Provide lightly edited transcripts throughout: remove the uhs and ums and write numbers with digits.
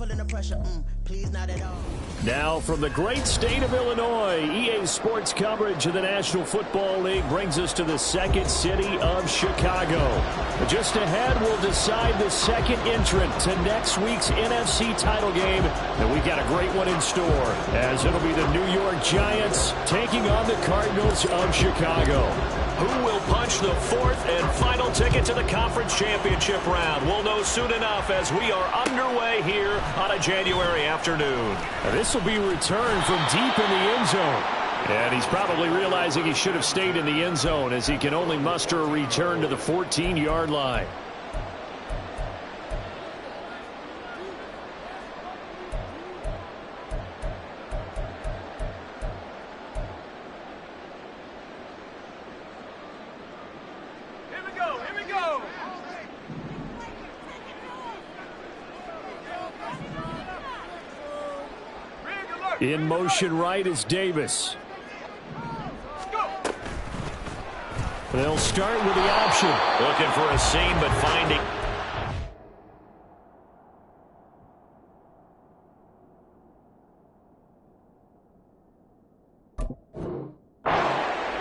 feeling the pressure. Please not at all. Now from the great state of Illinois, EA Sports coverage of the National Football League brings us to the second city of Chicago. Just ahead, we'll decide the second entrant to next week's NFC title game. And we've got a great one in store, as it'll be the New York Giants taking on the Cardinals of Chicago. Who will punch the fourth and final ticket to the conference championship round? We'll know soon enough as we are underway here on a January afternoon. Now, this will be returned from deep in the end zone. And he's probably realizing he should have stayed in the end zone as he can only muster a return to the 14-yard line. In motion right is Davis. They'll start with the option. Looking for a seam, but finding.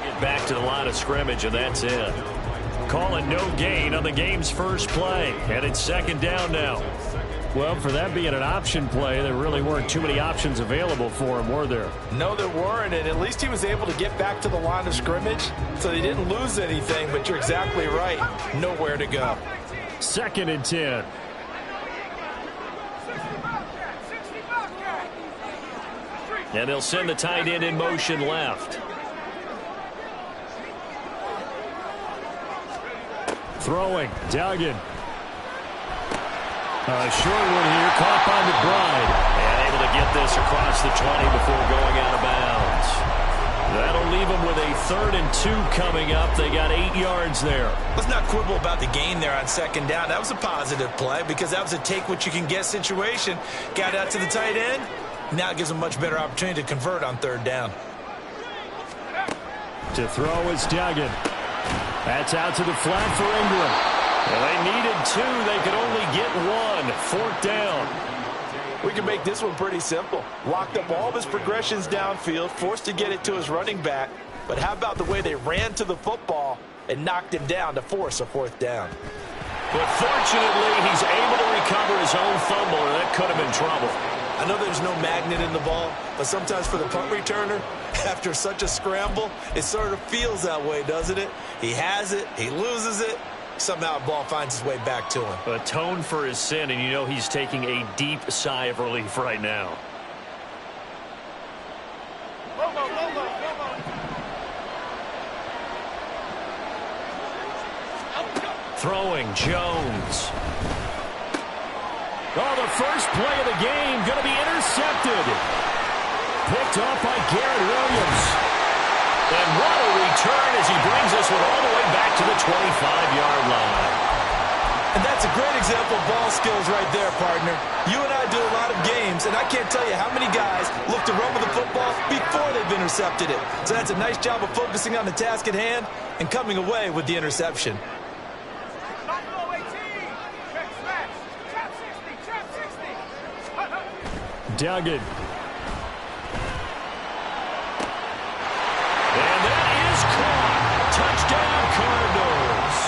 Get back to the line of scrimmage, and that's it. Calling no gain on the game's first play. And it's second down now. Well, for that being an option play, there really weren't too many options available for him, were there? No, there weren't, and at least he was able to get back to the line of scrimmage, so he didn't lose anything, but you're exactly right. Nowhere to go. Second and 10. And they'll send the tight end in motion left. Throwing, Duggan. Short one here, caught by McBride. And able to get this across the 20 before going out of bounds. That'll leave them with a 3rd and 2 coming up. They got 8 yards there. Let's not quibble about the gain there on second down. That was a positive play because that was a take-what-you-can-get situation. Got out to the tight end. Now it gives them a much better opportunity to convert on 3rd down. To throw is Duggan. That's out to the flat for Ingram. Well, they needed 2. They could only get 1. 4th down. We can make this one pretty simple. Locked up all of his progressions downfield, forced to get it to his running back. But how about the way they ran to the football and knocked him down to force a 4th down? But fortunately, he's able to recover his own fumble, or that could have been trouble. I know there's no magnet in the ball, but sometimes for the punt returner, after such a scramble, it sort of feels that way, doesn't it? He has it, he loses it. Somehow the ball finds its way back to him. Atone for his sin, and you know he's taking a deep sigh of relief right now. Throwing, Jones. Oh, the first play of the game going to be intercepted. Picked off by Garrett Williams. And what a return as he brings us all the way back to the 25-yard line. And that's a great example of ball skills right there, partner. You and I do a lot of games, and I can't tell you how many guys look to run with the football before they've intercepted it. So that's a nice job of focusing on the task at hand and coming away with the interception. Duggan. And that is caught. Touchdown, Cardinals.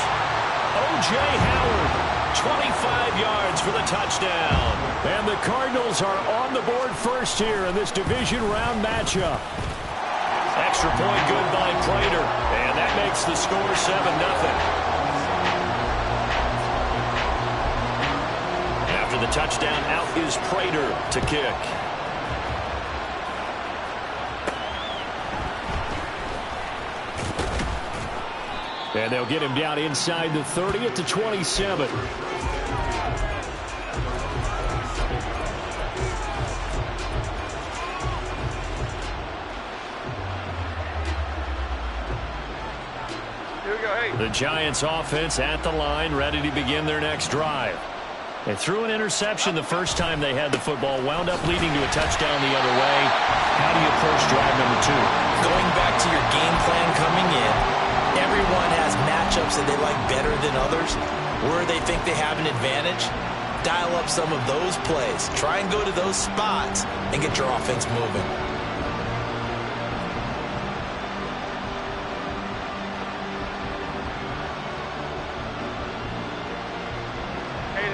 O.J. Howard, 25 yards for the touchdown. And the Cardinals are on the board first here in this division round matchup. Extra point good by Prater. And that makes the score 7-0. After the touchdown, out is Prater to kick. And they'll get him down inside the 30 at the 27. Here we go, hey. The Giants offense at the line, ready to begin their next drive. They threw an interception the first time they had the football, wound up leading to a touchdown the other way. How do you approach drive number 2? Going back to your game plan coming in, everyone has matchups that they like better than others, where they think they have an advantage. dial up some of those plays. Try and go to those spots and get your offense moving.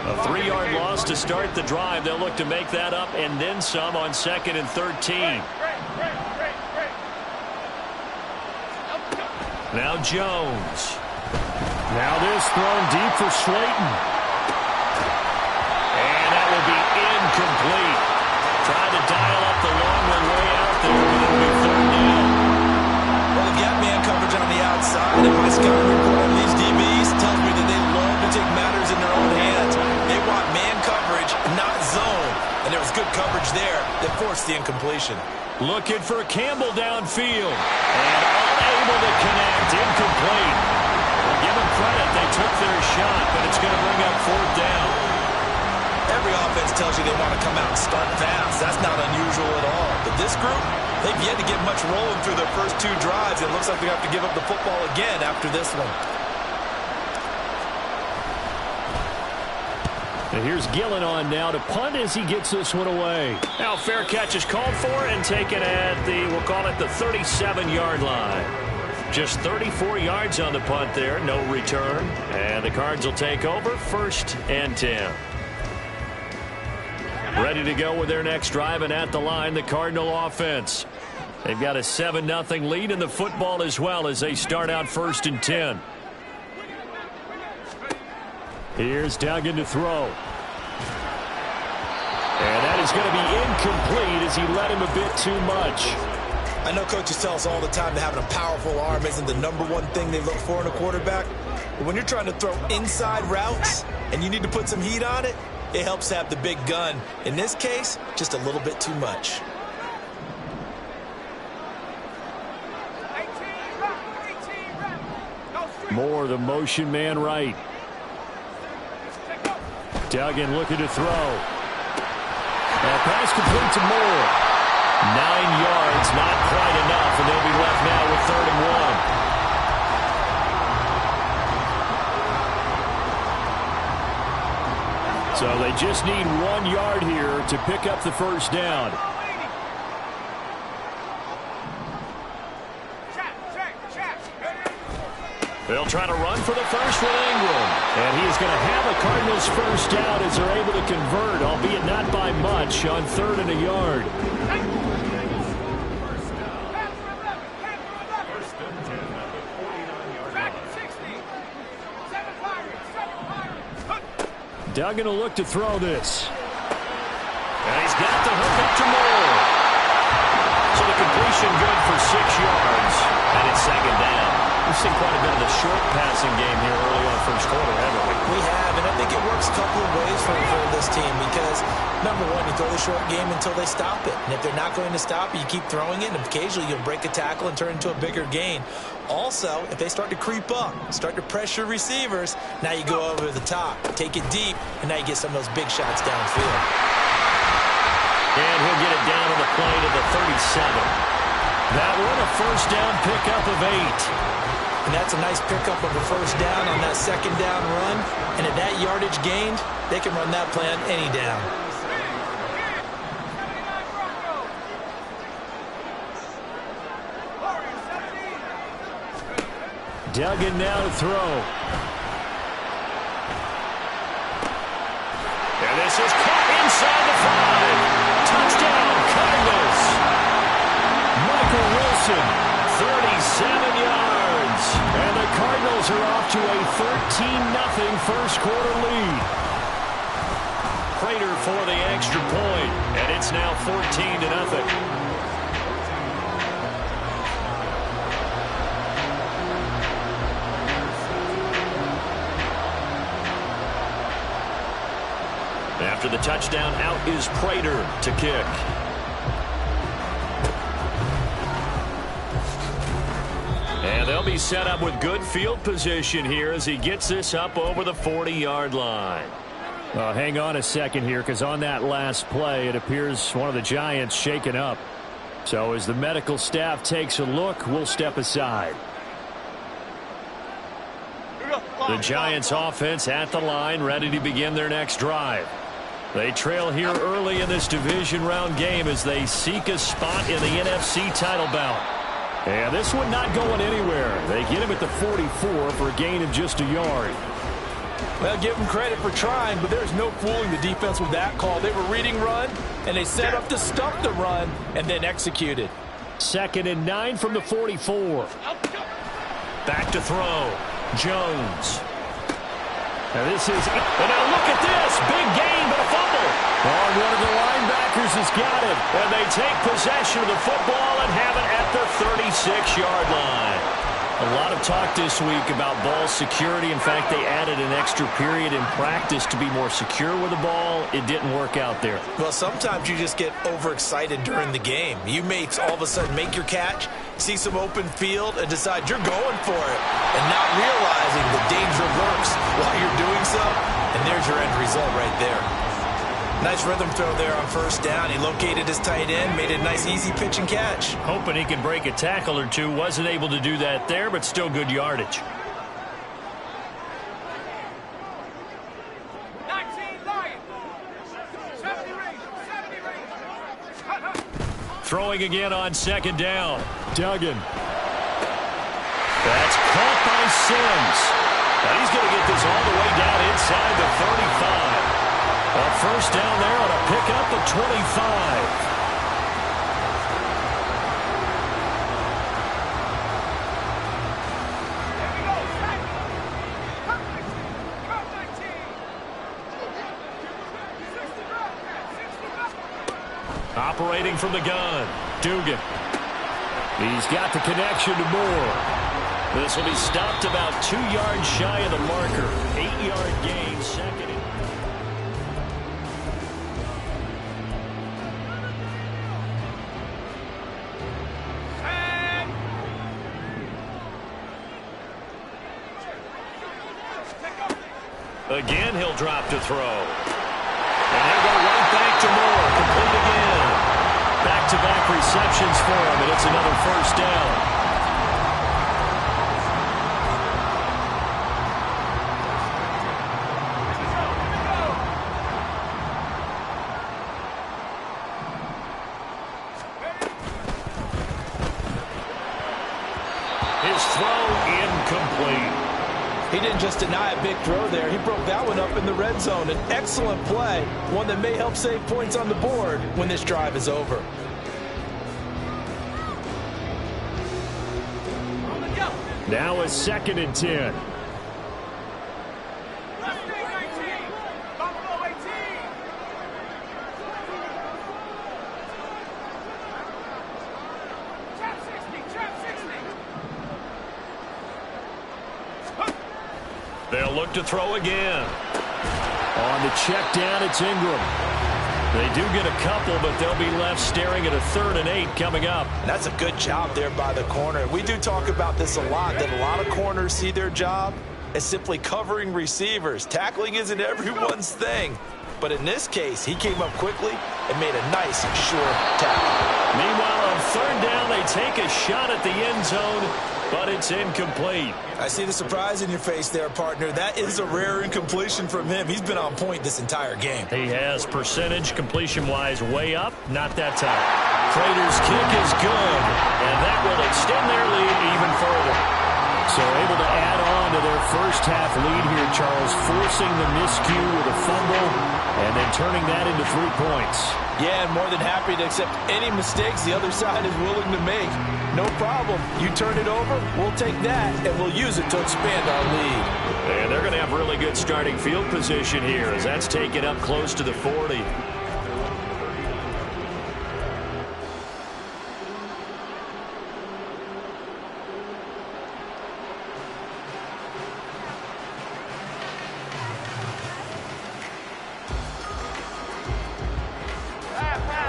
A 3-yard loss to start the drive. They'll look to make that up and then some on 2nd and 13. Now Jones. Now this thrown deep for Slayton. And that will be incomplete. Trying to dial up the long one way out there, but it'll be 3rd down. Well, they've got man coverage on the outside, and my scouting report on these DBs tells me that they love to take matters in their own hands. They want man coverage, not zone. And there was good coverage there that forced the incompletion. Looking for Campbell downfield. And unable to connect. Incomplete. Well, give them credit. They took their shot, but it's going to bring up 4th down. Every offense tells you they want to come out and start fast. That's not unusual at all. But this group, they've yet to get much rolling through their first 2 drives. It looks like they have to give up the football again after this one. And here's Gillen on now to punt as he gets this one away. Now fair catch is called for and taken at the, we'll call it the 37-yard line. Just 34 yards on the punt there, no return. And the Cards will take over 1st and 10. Ready to go with their next drive, and at the line, the Cardinal offense. They've got a 7-0 lead in the football as well as they start out 1st and 10. Here's Duggan to throw. And that is going to be incomplete as he led him a bit too much. I know coaches tell us all the time that having a powerful arm isn't the #1 thing they look for in a quarterback. But when you're trying to throw inside routes and you need to put some heat on it, it helps to have the big gun. In this case, just a little bit too much. Moore, the motion man right. Duggan looking to throw. Pass complete to Moore. 9 yards, not quite enough, and they'll be left now with 3rd and 1. So they just need 1 yard here to pick up the 1st down. They'll try to run for the first with Ingram. And he is going to have a Cardinals 1st down as they're able to convert, albeit not by much, on 3rd and a yard. Duggan will look to throw this. And he's got the hook up to Moore. So the completion good for 6 yards. And it's 2nd down. We've seen quite a bit of the short passing game here early on 1st quarter, haven't we? We have, and I think it works a couple of ways for this team because, #1, you throw the short game until they stop it. And if they're not going to stop it, you keep throwing it, and occasionally you'll break a tackle and turn into a bigger gain. Also, if they start to creep up, start to pressure receivers, now you go over the top, take it deep, and now you get some of those big shots downfield. And he'll get it down to the play to the 37. That one a 1st down pickup of 8. And that's a nice pickup of a 1st down on that 2nd down run. And at that yardage gained, they can run that play on any down. Duggan now to throw. And this is caught inside the 5. Touchdown, Cardinals. Michael Wilson, 37 yards. And the Cardinals are off to a 13-0 1st quarter lead. Prater for the extra point, and it's now 14-0. After the touchdown, out is Prater to kick. And they'll be set up with good field position here as he gets this up over the 40-yard line. Hang on a second here, because on that last play, it appears one of the Giants shaken up. So as the medical staff takes a look, we'll step aside. The Giants offense at the line, ready to begin their next drive. They trail here early in this division round game as they seek a spot in the NFC title bout. And this one not going anywhere. They get him at the 44 for a gain of just a yard. Well, give them credit for trying, but there's no fooling the defense with that call. They were reading run, and they set up to stump the run and then executed. 2nd and 9 from the 44. Back to throw. Jones. Now this is, and now look at this. Big gain, but a fumble. Oh, one of the linebackers has got it. And they take possession of the football and have it at the 36-yard line. A lot of talk this week about ball security. In fact, they added an extra period in practice to be more secure with the ball. It didn't work out there. Well, sometimes you just get overexcited during the game. You may all of a sudden make your catch, see some open field, and decide you're going for it, and not realizing the danger lurks while you're doing so. And there's your end result right there. Nice rhythm throw there on 1st down. He located his tight end, made it a nice easy pitch and catch. Hoping he can break a tackle or two. Wasn't able to do that there, but still good yardage. 19 Lions. 70 range. Throwing again on 2nd down. Duggan. That's caught by Sims. Now he's going to get this all the way down inside the 35. A 1st down there on a pickup of 25. Operating from the gun, Dugan. He's got the connection to Moore. This will be stopped about 2 yards shy of the marker. 8-yard gain, 2nd. Again, he'll drop to throw. And he'll go right back to Moore. Complete again. Back-to-back receptions for him, and it's another 1st down. His throw incomplete. He didn't just deny a big throw there. He broke that one up in the red zone. An excellent play, one that may help save points on the board when this drive is over. Now a 2nd and 10. They'll look to throw again. On the check down, it's Ingram. They do get a couple, but they'll be left staring at a 3rd and 8 coming up. And that's a good job there by the corner. We do talk about this a lot, that a lot of corners see their job as simply covering receivers. Tackling isn't everyone's thing. But in this case, he came up quickly and made a nice, short tackle. Meanwhile, on 3rd down, they take a shot at the end zone, but it's incomplete. I see the surprise in your face there, partner. That is a rare incompletion from him. He's been on point this entire game. He has percentage completion-wise way up, not that time. Prater's kick is good, and that will extend their lead even further. So able to add on to their 1st half lead here, Charles, forcing the miscue with a fumble and then turning that into 3 points. Yeah, and more than happy to accept any mistakes the other side is willing to make. No problem. You turn it over, we'll take that, and we'll use it to expand our lead. And they're going to have really good starting field position here as that's taken up close to the 40.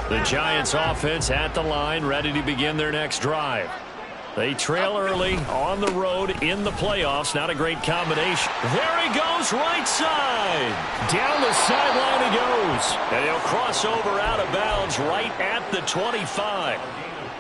The Giants offense at the line, ready to begin their next drive. They trail early on the road in the playoffs. Not a great combination. There he goes, right side. Down the sideline he goes. And he'll cross over out of bounds right at the 25.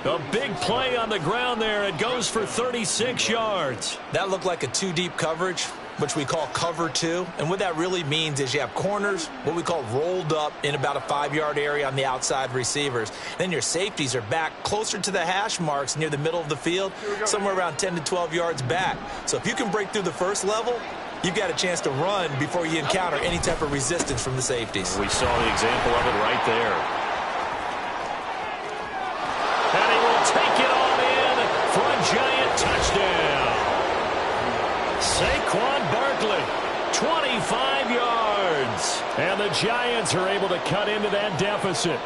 A big play on the ground there. It goes for 36 yards. That looked like a 2 deep coverage. which we call cover 2. And what that really means is you have corners, what we call rolled up in about a 5-yard area on the outside receivers. Then your safeties are back closer to the hash marks near the middle of the field, somewhere around 10 to 12 yards back. So if you can break through the first level, you've got a chance to run before you encounter any type of resistance from the safeties. We saw the example of it right there. And he will take it on in for a giant touchdown. Saquon Barkley, 25 yards. And the Giants are able to cut into that deficit.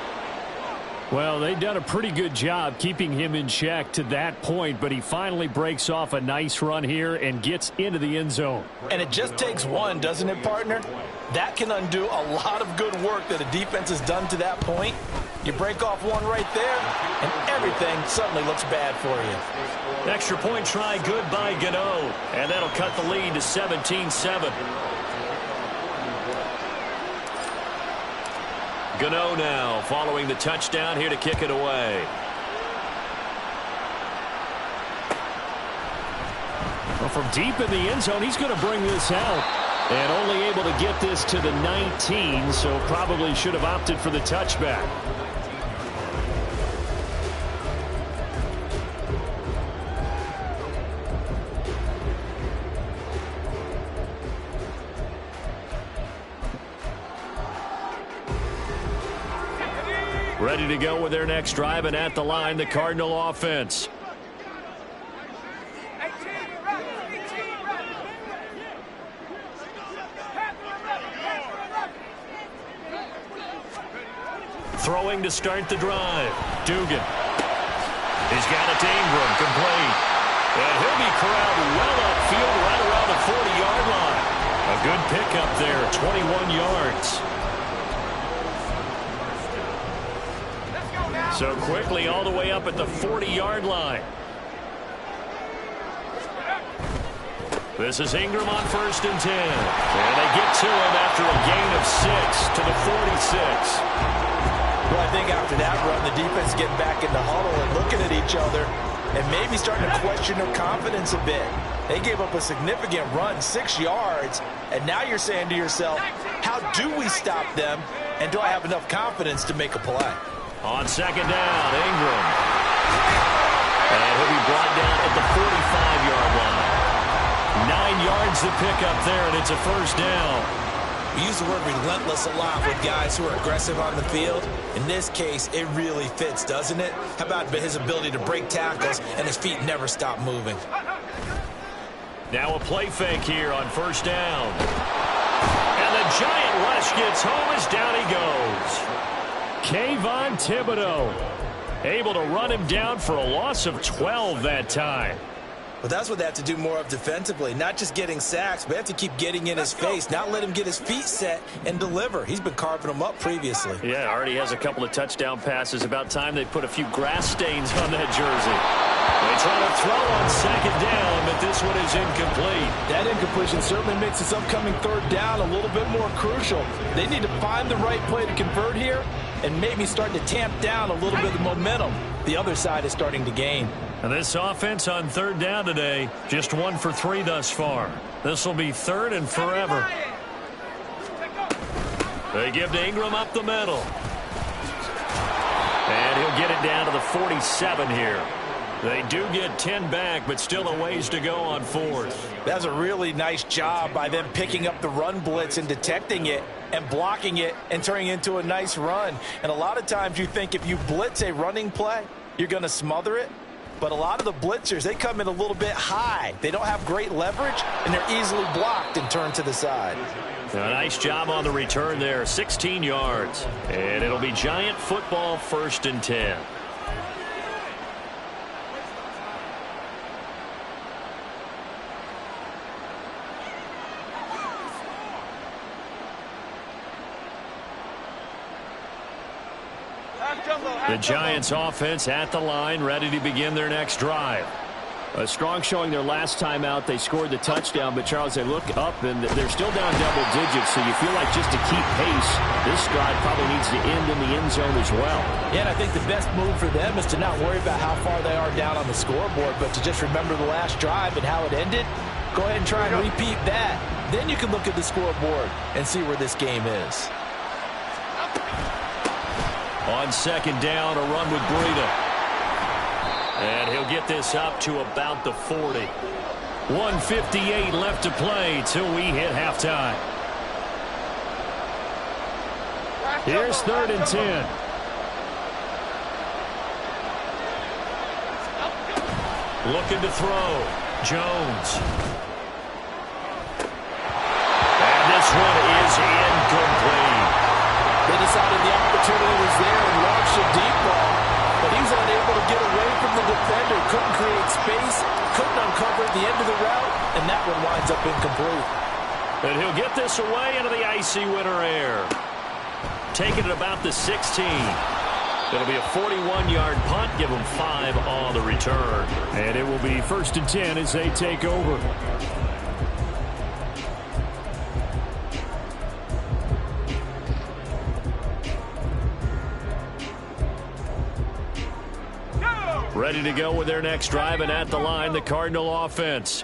Well, they've done a pretty good job keeping him in check to that point, but he finally breaks off a nice run here and gets into the end zone. And it just takes one, doesn't it, partner? That can undo a lot of good work that a defense has done to that point. You break off one right there, and everything suddenly looks bad for you. Extra point try good by Gano, and that'll cut the lead to 17-7. Gano now following the touchdown here to kick it away. Well, from deep in the end zone, he's going to bring this out. And only able to get this to the 19, so probably should have opted for the touchback. Ready to go with their next drive, and at the line, the Cardinal offense. Throwing to start the drive. Dugan. He's got it to Ingram, complete. And he'll be corralled well upfield right around the 40-yard line. A good pickup there, 21 yards. So quickly all the way up at the 40-yard line. This is Ingram on 1st and 10. And they get to him after a gain of 6 to the 46. Well, I think after that run, the defense getting back in the huddle and looking at each other and maybe starting to question their confidence a bit. They gave up a significant run, 6 yards, and now you're saying to yourself, how do we stop them, and do I have enough confidence to make a play? On 2nd down, Ingram. And he'll be brought down at the 45-yard line. 9 yards to pick up there, and it's a 1st down. We use the word relentless a lot with guys who are aggressive on the field. In this case, it really fits, doesn't it? How about his ability to break tackles and his feet never stop moving? Now a play fake here on 1st down. And the giant rush gets home as down he goes. Kayvon Thibodeau able to run him down for a loss of 12 that time. But that's what they have to do more of defensively, not just getting sacks, but they have to keep getting in his face, not let him get his feet set and deliver. He's been carving them up previously. Yeah, already has a couple of touchdown passes. About time they put a few grass stains on that jersey. They try to throw on 2nd down, but this one is incomplete. That incompletion certainly makes this upcoming 3rd down a little bit more crucial. They need to find the right play to convert here and maybe start to tamp down a little bit of the momentum the other side is starting to gain. And this offense on 3rd down today, just 1 for 3 thus far. This will be 3rd and forever. They give to Ingram up the middle. And he'll get it down to the 47 here. They do get 10 back, but still a ways to go on 4th. That's a really nice job by them picking up the run blitz and detecting it and blocking it and turning it into a nice run. And a lot of times you think if you blitz a running play, you're going to smother it. But a lot of the blitzers, they come in a little bit high. They don't have great leverage, and they're easily blocked and turned to the side. A nice job on the return there, 16 yards. And it'll be Giant football, 1st and 10. The Giants offense at the line, ready to begin their next drive. A strong showing their last time out. They scored the touchdown, but Charles, they look up and they're still down double digits, so you feel like just to keep pace, this drive probably needs to end in the end zone as well. Yeah, and I think the best move for them is to not worry about how far they are down on the scoreboard, but to just remember the last drive and how it ended. Go ahead and try and repeat that. Then you can look at the scoreboard and see where this game is. On second down, a run with Breida. And he'll get this up to about the 40. 1:58 left to play till we hit halftime. Here's 3rd and 10. Looking to throw. Jones. And this one is incomplete. They decided the opportunity was there and launched a deep ball, but he was unable to get away from the defender. Couldn't create space, couldn't uncover the end of the route, and that one winds up incomplete. And he'll get this away into the icy winter air. Taking it about the 16. It'll be a 41-yard punt. Give them 5 on the return. And it will be 1st and 10 as they take over. Ready to go with their next drive, and at the line, the Cardinal offense.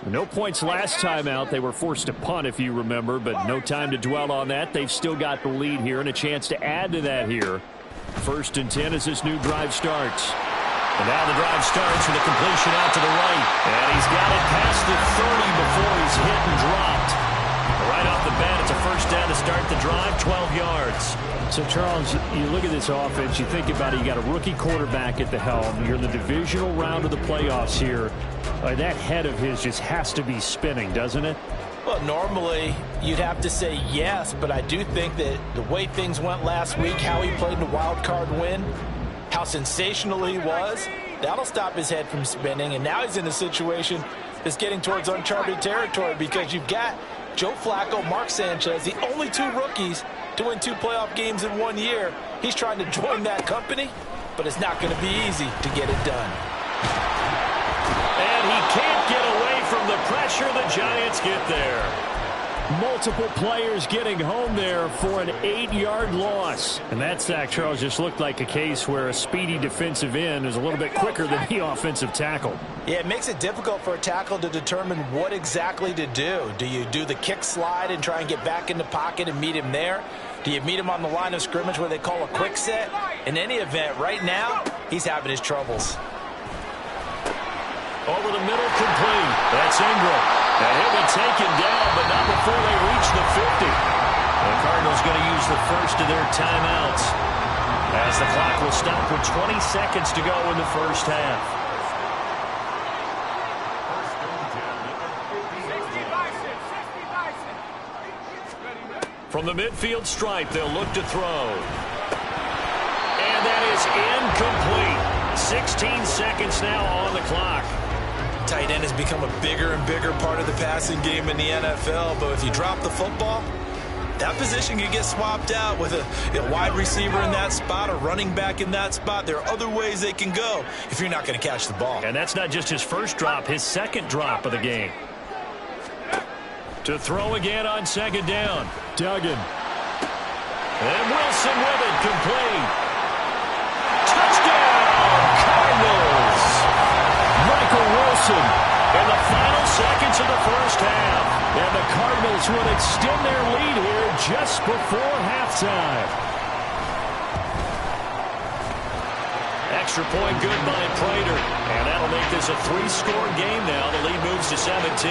No points last time out. They were forced to punt, if you remember, but no time to dwell on that. They've still got the lead here and a chance to add to that here. 1st and 10 as this new drive starts. And now the drive starts with a completion out to the right. And he's got it past the 30 before he's hit and dropped. Right off the bat, it's a 1st down to start the drive, 12 yards. So, Charles, you look at this offense, you think about it, you got a rookie quarterback at the helm. You're in the divisional round of the playoffs here. That head of his just has to be spinning, doesn't it? Well, normally you'd have to say yes, but I do think that the way things went last week, how he played in the wild card win, how sensational he was, that'll stop his head from spinning. And now he's in a situation that's getting towards uncharted territory because you've got Joe Flacco, Mark Sanchez, the only 2 rookies to win 2 playoff games in 1 year. He's trying to join that company, but it's not going to be easy to get it done. And he can't get away from the pressure. The Giants get there. Multiple players getting home there for an 8-yard loss. And that sack, Charles, just looked like a case where a speedy defensive end is a little bit quicker than the offensive tackle. Yeah, it makes it difficult for a tackle to determine what exactly to do. Do you do the kick slide and try and get back in the pocket and meet him there? Do you meet him on the line of scrimmage where they call a quick set? In any event, right now, he's having his troubles. Over the middle, complete. That's Ingram. And he'll be taken down, but not before they reach the 50. The Cardinals going to use the first of their timeouts as the clock will stop with 20 seconds to go in the first half. From the midfield stripe, they'll look to throw. And that is incomplete. 16 seconds now on the clock. Tight end has become a bigger and bigger part of the passing game in the NFL, but if you drop the football, that position can get swapped out with a wide receiver in that spot, a running back in that spot. There are other ways they can go if you're not going to catch the ball. And that's not just his first drop, his second drop of the game. To throw again on second down. Duggan. And Wilson with it, complete. Touchdown, Cardinals. Michael Wilson in the final seconds of the first half. And the Cardinals will extend their lead here just before halftime. Extra point good by Prater. And that'll make this a 3-score game now. The lead moves to 17.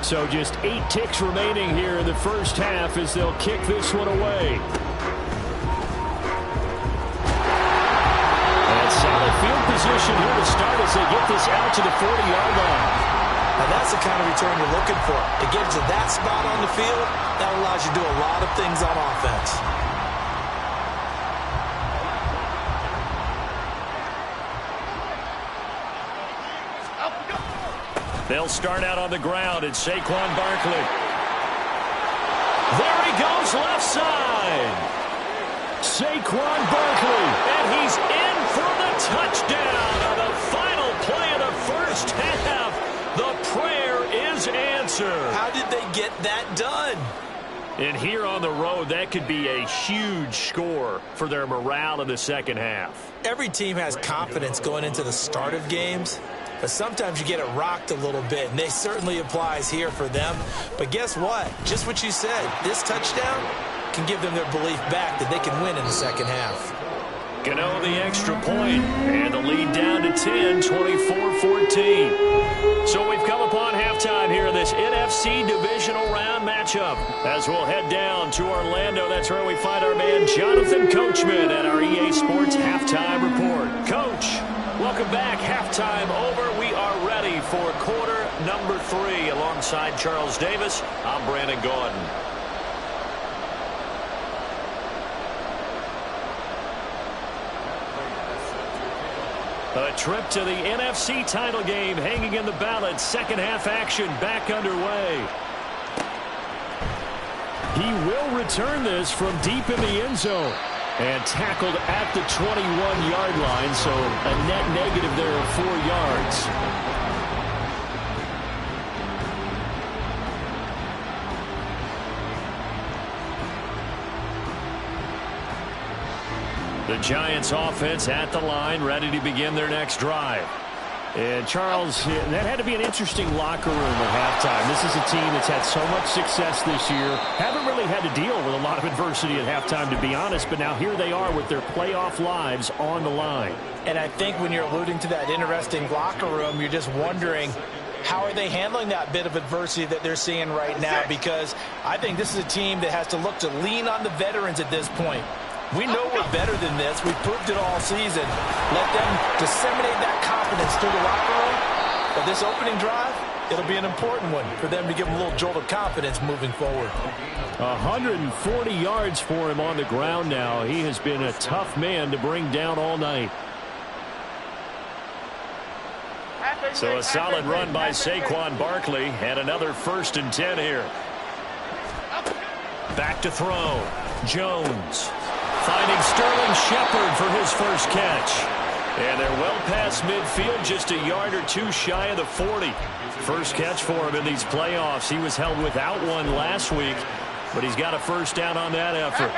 So just 8 ticks remaining here in the first half as they'll kick this one away. And solid field position here to start as they get this out to the 40-yard line. Now that's the kind of return you're looking for. To get to that spot on the field, that allows you to do a lot of things on offense. They'll start out on the ground. It's Saquon Barkley. There he goes, left side. Saquon Barkley, and he's in for the touchdown on the final play of the first half. The prayer is answered. How did they get that done? And here on the road, that could be a huge score for their morale in the second half. Every team has confidence going into the start of games, but sometimes you get it rocked a little bit, and it certainly applies here for them. But guess what? Just what you said, this touchdown can give them their belief back that they can win in the second half. Gano the extra point, and the lead down to 10, 24-14. So we've come upon halftime here in this NFC Divisional Round matchup. As we'll head down to Orlando, that's where we find our man Jonathan Coachman at our EA Sports Halftime Report. Coach, welcome back. Halftime over. We are ready for quarter number 3. Alongside Charles Davis, I'm Brandon Gordon. A trip to the NFC title game hanging in the balance. Second half action back underway. He will return this from deep in the end zone. And tackled at the 21-yard line, so a net negative there of 4 yards. The Giants offense at the line, ready to begin their next drive. And Charles, that had to be an interesting locker room at halftime. This is a team that's had so much success this year. Haven't really had to deal with a lot of adversity at halftime, to be honest. But now here they are with their playoff lives on the line. And I think when you're alluding to that interesting locker room, you're just wondering, how are they handling that bit of adversity that they're seeing right now? Because I think this is a team that has to look to lean on the veterans at this point. We know we're better than this. We've proved it all season. Let them disseminate that confidence through the locker room. But this opening drive, it'll be an important one for them to give them a little jolt of confidence moving forward. 140 yards for him on the ground now. He has been a tough man to bring down all night. So a solid run by Saquon Barkley, and another 1st and 10 here. Back to throw. Jones. Finding Sterling Shepard for his first catch. And they're well past midfield, just a yard or two shy of the 40. First catch for him in these playoffs. He was held without one last week, but he's got a first down on that effort.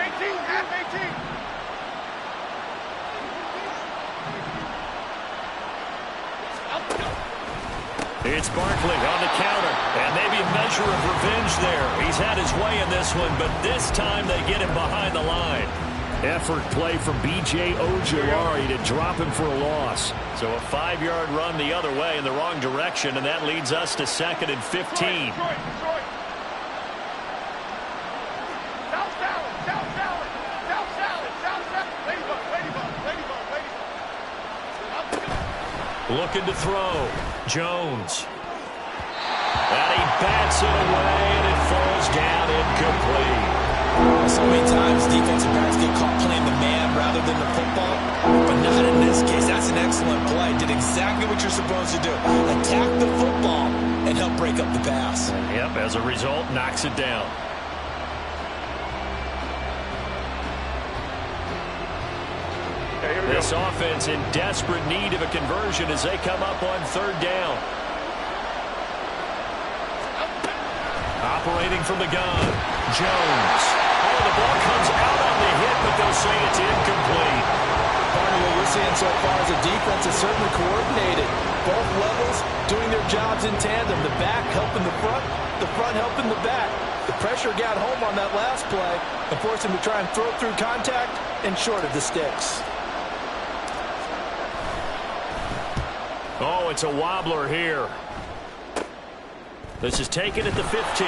It's Barkley on the counter, and maybe a measure of revenge there. He's had his way in this one, but this time they get him behind the line. Effort play from B.J. Ojulari to drop him for a loss. So a 5-yard run the other way in the wrong direction, and that leads us to 2nd and 15. Looking to throw. Jones. And he bats it away, and it falls down incomplete. So many times defensive backs get caught playing the man rather than the football, but not in this case. That's an excellent play. Did exactly what you're supposed to do. Attack the football and help break up the pass. Yep, as a result, knocks it down. This offense in desperate need of a conversion as they come up on 3rd down. Operating from the gun, Jones. Oh, the ball comes out on the hit, but they'll say it's incomplete. Part of what we're seeing so far is the defense is certainly coordinated. Both levels doing their jobs in tandem. The back helping the front helping the back. The pressure got home on that last play and forced him to try and throw through contact and short of the sticks. Oh, it's a wobbler here. This is taken at the 15.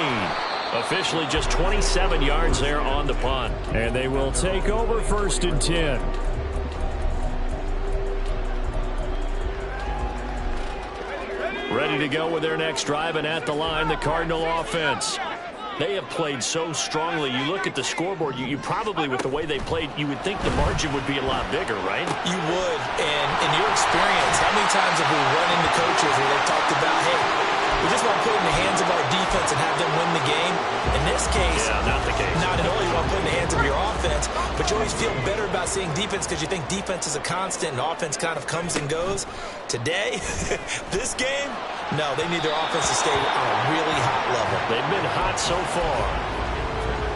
Officially just 27 yards there on the punt. And they will take over 1st and 10. Ready to go with their next drive, and at the line, the Cardinal offense. They have played so strongly. You look at the scoreboard, you probably, with the way they played, you would think the margin would be a lot bigger, right? You would. And in your experience, how many times have we run into coaches where they've talked about, hey, we just want to put it in the hands of our defense and have them win the game? In this case, yeah, not the case. Not at all. You want to put it in the hands of your offense, but you always feel better about seeing defense because you think defense is a constant and offense kind of comes and goes. Today, this game, no, they need their offense to stay on a really hot level. They've been hot so far.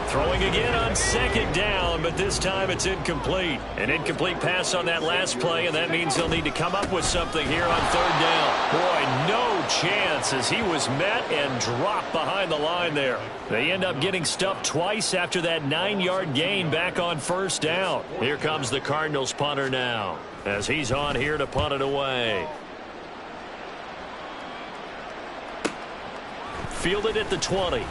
Throwing again on second down, but this time it's incomplete. An incomplete pass on that last play, and that means they'll need to come up with something here on third down. Boy, no chance as he was met and dropped behind the line there. They end up getting stuffed twice after that 9-yard gain back on first down. Here comes the Cardinals punter now as he's on here to punt it away. Fielded at the 20.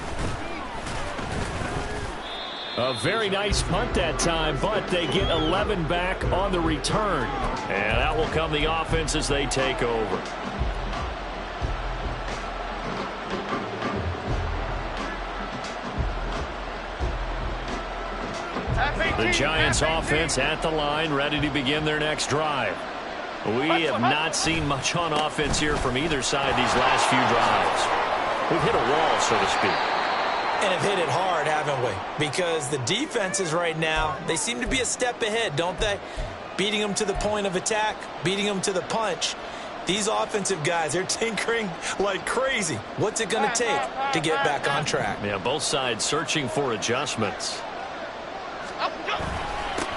A very nice punt that time, but they get 11 back on the return. And that will come the offense as they take over. The Giants offense at the line, ready to begin their next drive. We have not seen much on offense here from either side these last few drives. We've hit a wall, so to speak. And have hit it hard, haven't we? Because the defenses right now, they seem to be a step ahead, don't they? Beating them to the point of attack, beating them to the punch. These offensive guys, they're tinkering like crazy. What's it going to take to get back on track? Yeah, both sides searching for adjustments.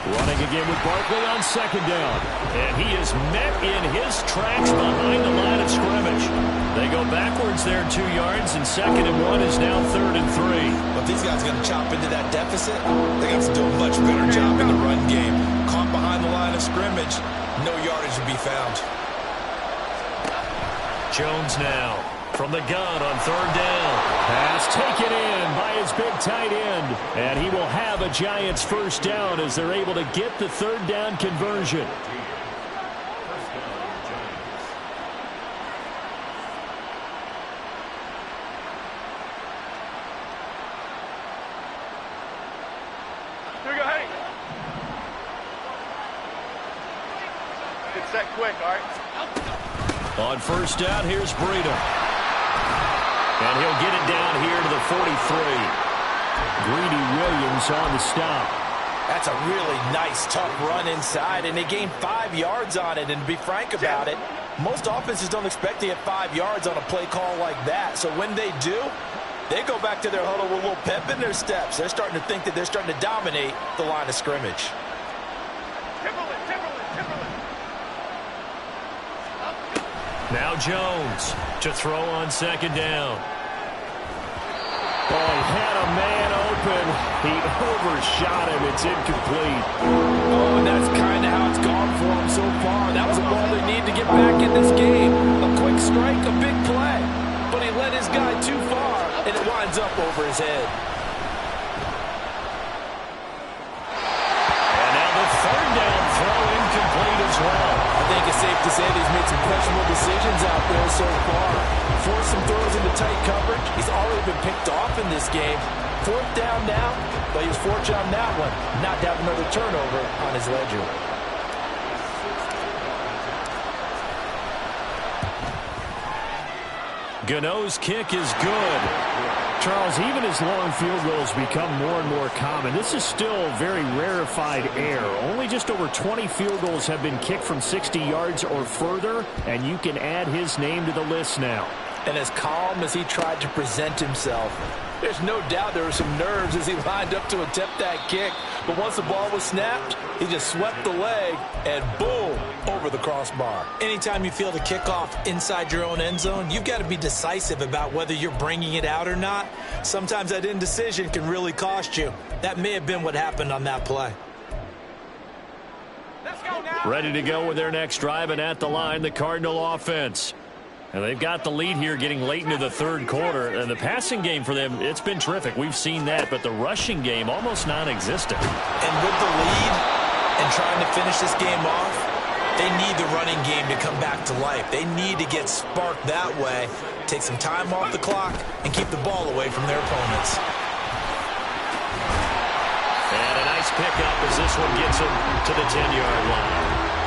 Running again with Barkley on second down. And he is met in his tracks behind the line of scrimmage. They go backwards there 2 yards, and 2nd and 1 is now 3rd and 3. But these guys are going to chop into that deficit. They have to do a much better job in the run game. Caught behind the line of scrimmage, no yardage to be found. Jones now from the gun on 3rd down. Pass taken in by his big tight end. And he will have a Giants first down as they're able to get the 3rd down conversion. Here we go, hey. Get set quick, all right? On first down, here's Breida. And he'll get it down here to the 43. Greedy Williams on the stop. That's a really nice, tough run inside, and they gained 5 yards on it. And to be frank about it, most offenses don't expect to get 5 yards on a play call like that. So when they do, they go back to their huddle with a little pep in their steps. They're starting to think that they're starting to dominate the line of scrimmage. Now Jones to throw on second down. Oh, he had a man open. He overshot him. It's incomplete. Oh, and that's kind of how it's gone for him so far. That was a ball they need to get back in this game. A quick strike, a big play. But he led his guy too far, and it winds up over his head. And now the 3rd down throw incomplete as well. I think it's safe to say that he's made some questionable decisions out there so far. Forced some throws into tight coverage. He's already been picked off in this game. 4th down now, but he was fortunate on that one. Not to have another turnover on his ledger. Gano's kick is good. Charles, even as long field goals become more and more common, this is still very rarefied air. Only just over 20 field goals have been kicked from 60 yards or further, and you can add his name to the list now. And as calm as he tried to present himself, there's no doubt there were some nerves as he lined up to attempt that kick. But once the ball was snapped, he just swept the leg and boom, over the crossbar. Anytime you feel the kickoff inside your own end zone, you've got to be decisive about whether you're bringing it out or not. Sometimes that indecision can really cost you. That may have been what happened on that play. Let's go now. Ready to go with their next drive, and at the line, the Cardinal offense. And they've got the lead here getting late into the 3rd quarter. And the passing game for them, it's been terrific. We've seen that. But the rushing game, almost non-existent. And with the lead and trying to finish this game off, they need the running game to come back to life. They need to get sparked that way, take some time off the clock, and keep the ball away from their opponents. And a nice pickup as this one gets them to the 10-yard line.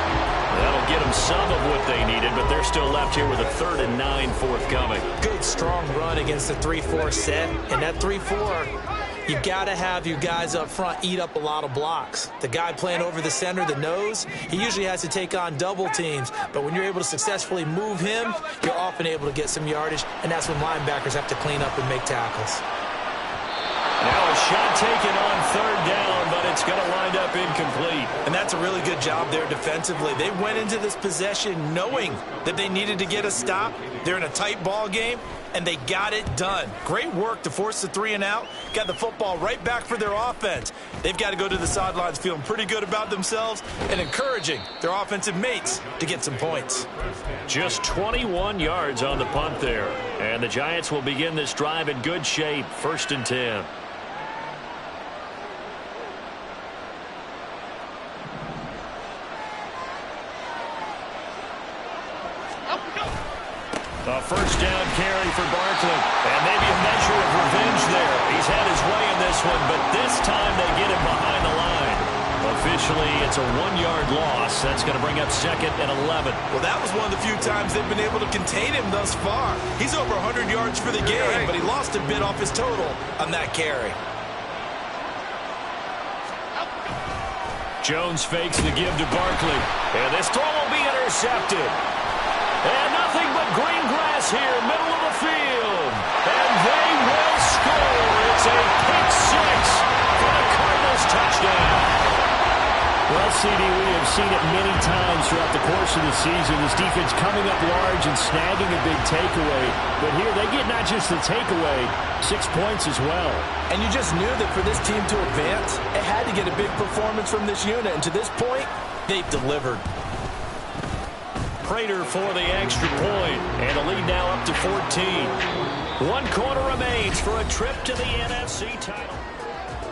That'll get them some of what they needed, but they're still left here with a 3rd and 9 forthcoming. Good, strong run against the 3-4 set. And that 3-4, you've got to have your guys up front eat up a lot of blocks. The guy playing over the center, the nose, he usually has to take on double teams. But when you're able to successfully move him, you're often able to get some yardage, and that's when linebackers have to clean up and make tackles. Now a shot taken on third down, but it's going to wind up incomplete. And that's a really good job there defensively. They went into this possession knowing that they needed to get a stop. They're in a tight ball game, and they got it done. Great work to force the 3 and out. Got the football right back for their offense. They've got to go to the sidelines feeling pretty good about themselves and encouraging their offensive mates to get some points. Just 21 yards on the punt there. And the Giants will begin this drive in good shape. 1st and 10. A first down carry for Barkley. And maybe a measure of revenge there. He's had his way in this one, but this time they get him behind the line. Officially, it's a 1-yard loss. That's going to bring up 2nd and 11. Well, that was one of the few times they've been able to contain him thus far. He's over 100 yards for the game, but he lost a bit off his total on that carry. Jones fakes the give to Barkley. And this throw will be intercepted. And nothing but green grass here, middle of the field. And they will score. It's a pick 6 for the Cardinals touchdown. Well, CD, we have seen it many times throughout the course of the season. This defense coming up large and snagging a big takeaway. But here they get not just the takeaway, 6 points as well. And you just knew that for this team to advance, it had to get a big performance from this unit. And to this point, they've delivered. Prater for the extra point, and the lead now up to 14. 1 quarter remains for a trip to the NFC title.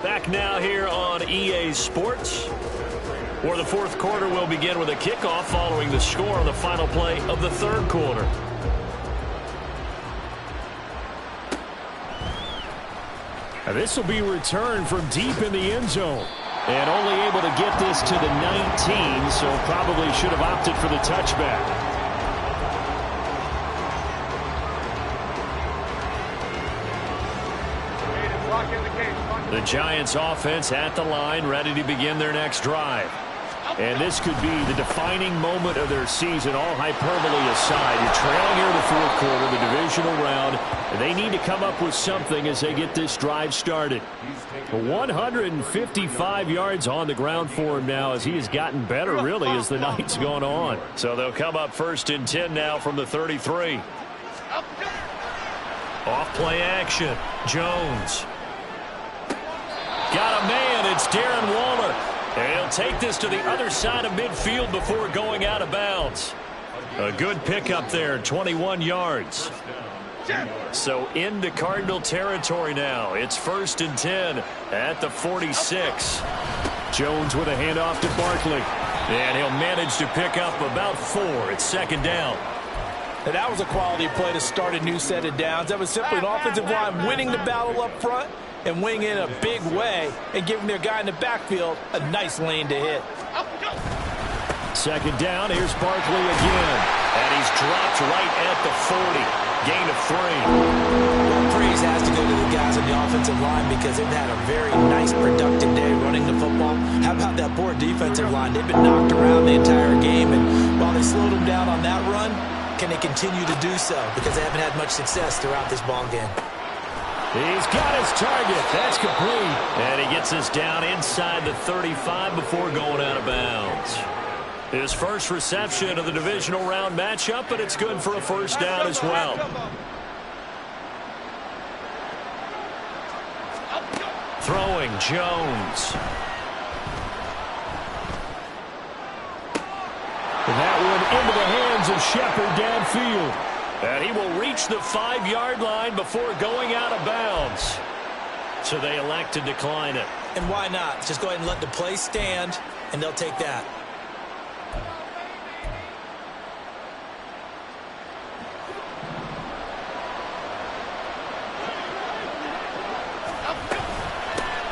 Back now here on EA Sports, where the 4th quarter will begin with a kickoff following the score on the final play of the 3rd quarter. Now this will be returned from deep in the end zone. And only able to get this to the 19, so probably should have opted for the touchback. The Giants offense at the line, ready to begin their next drive. And this could be the defining moment of their season, all hyperbole aside. You're trailing here in the 4th quarter, the divisional round. They need to come up with something as they get this drive started. 155 yards on the ground for him now as he has gotten better, really, as the night's gone on. So they'll come up 1st and 10 now from the 33. Off play action. Jones. Got a man. It's Darren Waller. And he'll take this to the other side of midfield before going out of bounds. A good pickup there, 21 yards. So into Cardinal territory now. It's 1st and 10 at the 46. Jones with a handoff to Barkley. And he'll manage to pick up about 4. It's 2nd down. And that was a quality play to start a new set of downs. That was simply an offensive line winning the battle up front and winning in a big way and giving their guy in the backfield a nice lane to hit. 2nd down. Here's Barkley again. And he's dropped right at the 40. Gain of 3. Well, praise has to go to the guys on the offensive line because they've had a very nice, productive day running the football. How about that poor defensive line? They've been knocked around the entire game, and while they slowed them down on that run, can they continue to do so? Because they haven't had much success throughout this ball game. He's got his target. That's complete. And he gets us down inside the 35 before going out of bounds. His first reception of the divisional round matchup, but it's good for a 1st down as well. Throwing Jones. And that one into the hands of Shepard downfield. And he will reach the 5-yard line before going out of bounds. So they elect to decline it. And why not? Just go ahead and let the play stand, and they'll take that.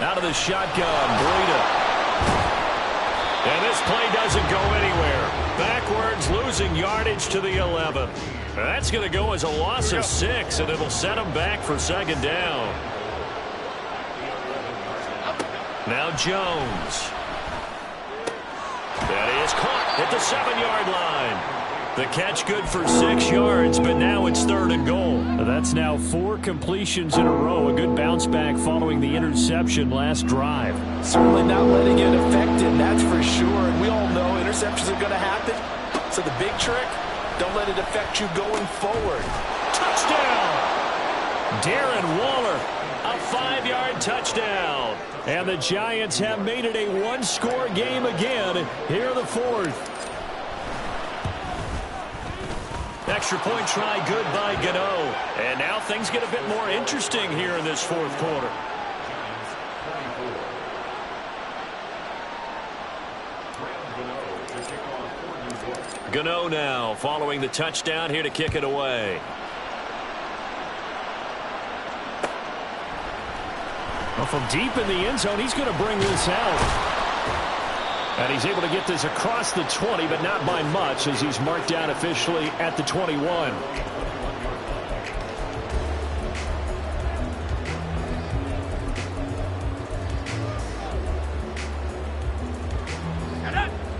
Out of the shotgun, Breida. And this play doesn't go anywhere. Backwards, losing yardage to the 11. That's going to go as a loss of 6, and it'll set them back for 2nd down. Now Jones. That is caught at the 7-yard line. The catch good for 6 yards, but now it's 3rd and goal. That's now 4 completions in a row. A good bounce back following the interception last drive. Certainly not letting it affect him, that's for sure. And we all know interceptions are going to happen. So the big trick, don't let it affect you going forward. Touchdown! Darren Waller, a 5-yard touchdown. And the Giants have made it a 1-score game again here in the 4th. Extra point try good by Gano. And now things get a bit more interesting here in this 4th quarter. Gano now following the touchdown here to kick it away. Well, from deep in the end zone, he's going to bring this out. And he's able to get this across the 20, but not by much, as he's marked down officially at the 21.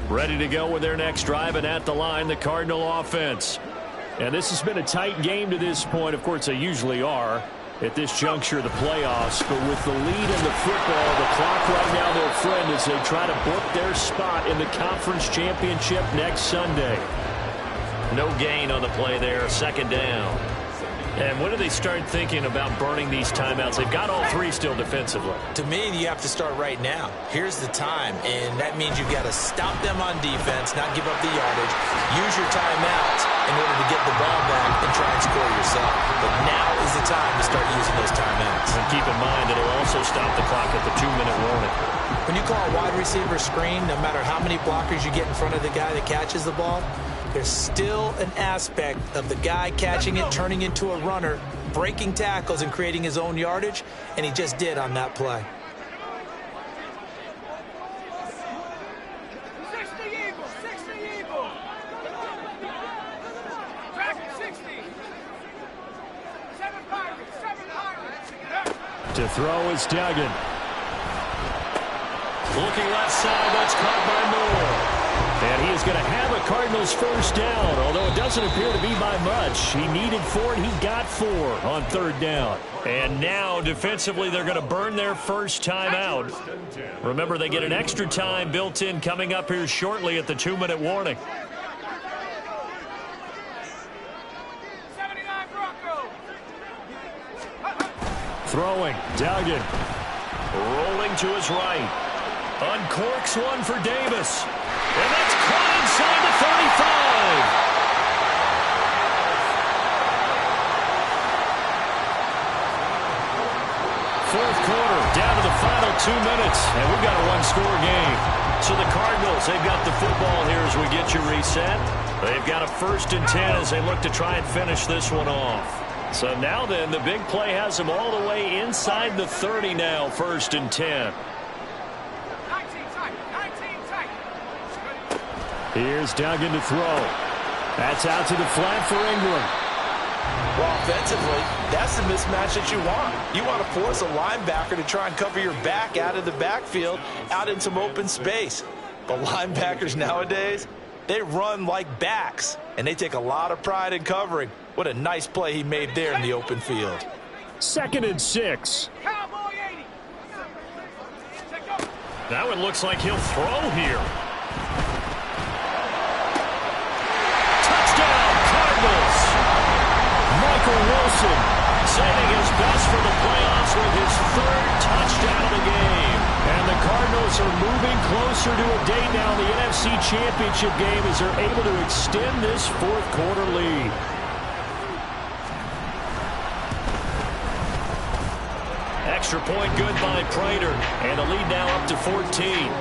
Ready to go with their next drive, and at the line, the Cardinal offense. And this has been a tight game to this point. Of course, they usually are at this juncture of the playoffs. But with the lead in the football, the clock right now their friend as they try to book their spot in the conference championship next Sunday. No gain on the play there, 2nd down. And when do they start thinking about burning these timeouts? They've got all 3 still defensively. To me, you have to start right now. Here's the time, and that means you've got to stop them on defense, not give up the yardage, use your timeouts in order to get the ball back and try and score yourself. But now is the time to start using those timeouts. And keep in mind that it'll also stop the clock at the 2-minute warning. When you call a wide receiver screen, no matter how many blockers you get in front of the guy that catches the ball, there's still an aspect of the guy catching it, turning into a runner, breaking tackles and creating his own yardage, and he just did on that play. 60 Eagles, 60 Eagles. Track 60. 7 Pirates, 7 Pirates. To throw is Duggan. Looking left side, that's caught by Moore. And he is going to have a Cardinals first down, although it doesn't appear to be by much. He needed 4, and he got 4 on 3rd down. And now, defensively, they're going to burn their first time out. Remember, they get an extra time built in coming up here shortly at the 2-minute warning. 79 Broncos. Throwing, Duggan. Rolling to his right. Uncorks one for Davis. And that's caught inside the 35. 4th quarter, down to the final 2 minutes, and we've got a 1-score game. So the Cardinals, they've got the football here as we get you reset. They've got a 1st and 10 as they look to try and finish this one off. So now then, the big play has them all the way inside the 30 now, 1st and 10. Here's Duggan to throw. That's out to the flat for Ingram. Well, offensively, that's the mismatch that you want. You want to force a linebacker to try and cover your back out of the backfield, out in some open space. But linebackers nowadays, they run like backs, and they take a lot of pride in covering. What a nice play he made there in the open field. 2nd and 6. Cowboy 80. Now it looks like he'll throw here. Michael Wilson saving his best for the playoffs with his 3rd touchdown of the game. And the Cardinals are moving closer to a date now in the NFC Championship game as they're able to extend this 4th quarter lead. Extra point good by Prater, and the lead now up to 14.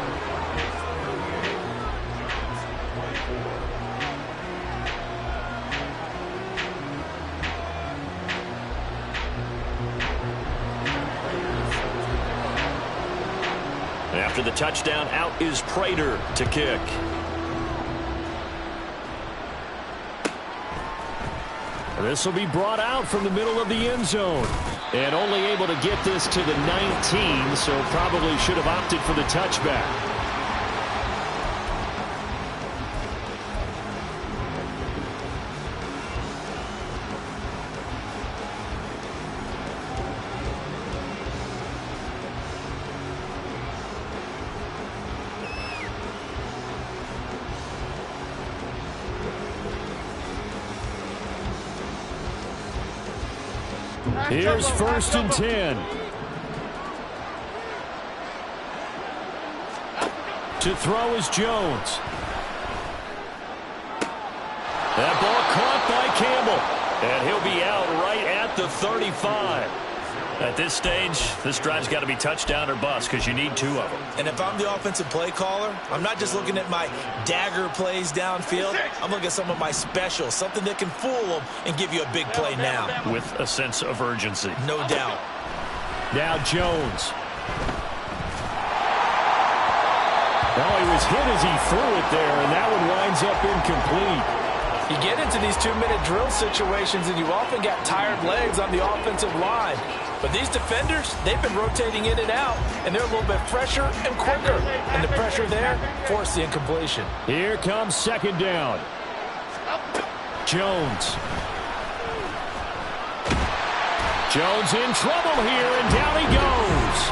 After the touchdown, out is Prater to kick. This will be brought out from the middle of the end zone. And only able to get this to the 19, so probably should have opted for the touchback. Here's 1st and 10. To throw is Jones. That ball caught by Campbell. And he'll be out right at the 35. At this stage, this drive's got to be touchdown or bust because you need 2 of them. And if I'm the offensive play caller, I'm not just looking at my dagger plays downfield. I'm looking at some of my specials, something that can fool them and give you a big play now. With a sense of urgency. No doubt. Now Jones. Well, he was hit as he threw it there, and that one winds up incomplete. You get into these 2-minute drill situations, and you often got tired legs on the offensive line. But these defenders, they've been rotating in and out, and they're a little bit fresher and quicker. And the pressure there forced the incompletion. Here comes 2nd down. Jones. Jones in trouble here, and down he goes.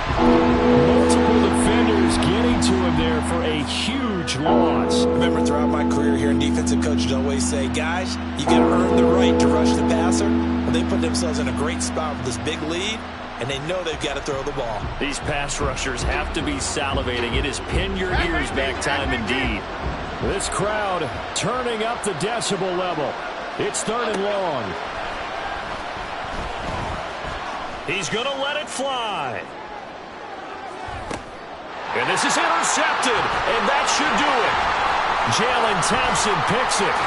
Multiple defenders getting to him there for a huge loss. Remember, throughout my career here in defensive coaches always say, guys, you got to earn the right to rush the passer. Well, they put themselves in a great spot with this big lead, and they know they've got to throw the ball. These pass rushers have to be salivating. It is pin your ears back time indeed. This crowd turning up the decibel level. It's 3rd and long. He's going to let it fly. And this is intercepted, and that should do it. Jalen Thompson picks it.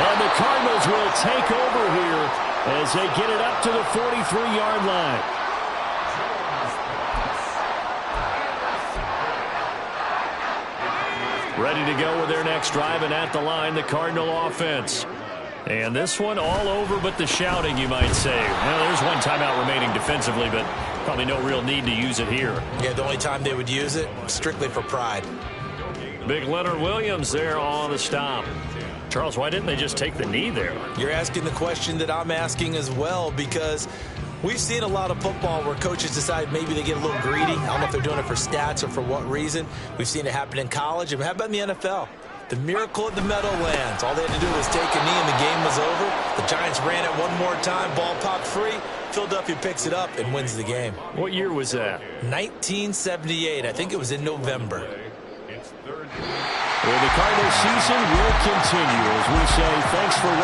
And the Cardinals will take over here as they get it up to the 43-yard line. Ready to go with their next drive, and at the line, the Cardinal offense. And this one all over but the shouting, you might say. Well, there's one timeout remaining defensively, but probably no real need to use it here. Yeah, the only time they would use it, strictly for pride. Big Leonard Williams there on the stop. Charles, why didn't they just take the knee there? You're asking the question that I'm asking as well, because we've seen a lot of football where coaches decide maybe they get a little greedy. I don't know if they're doing it for stats or for what reason. We've seen it happen in college, and how about in the NFL? The miracle at the Meadowlands. All they had to do was take a knee and the game was over. The Giants ran it one more time. Ball popped free. Philadelphia picks it up and wins the game. What year was that? 1978. I think it was in November. Well, the Cardinals season will continue as we say thanks for watching.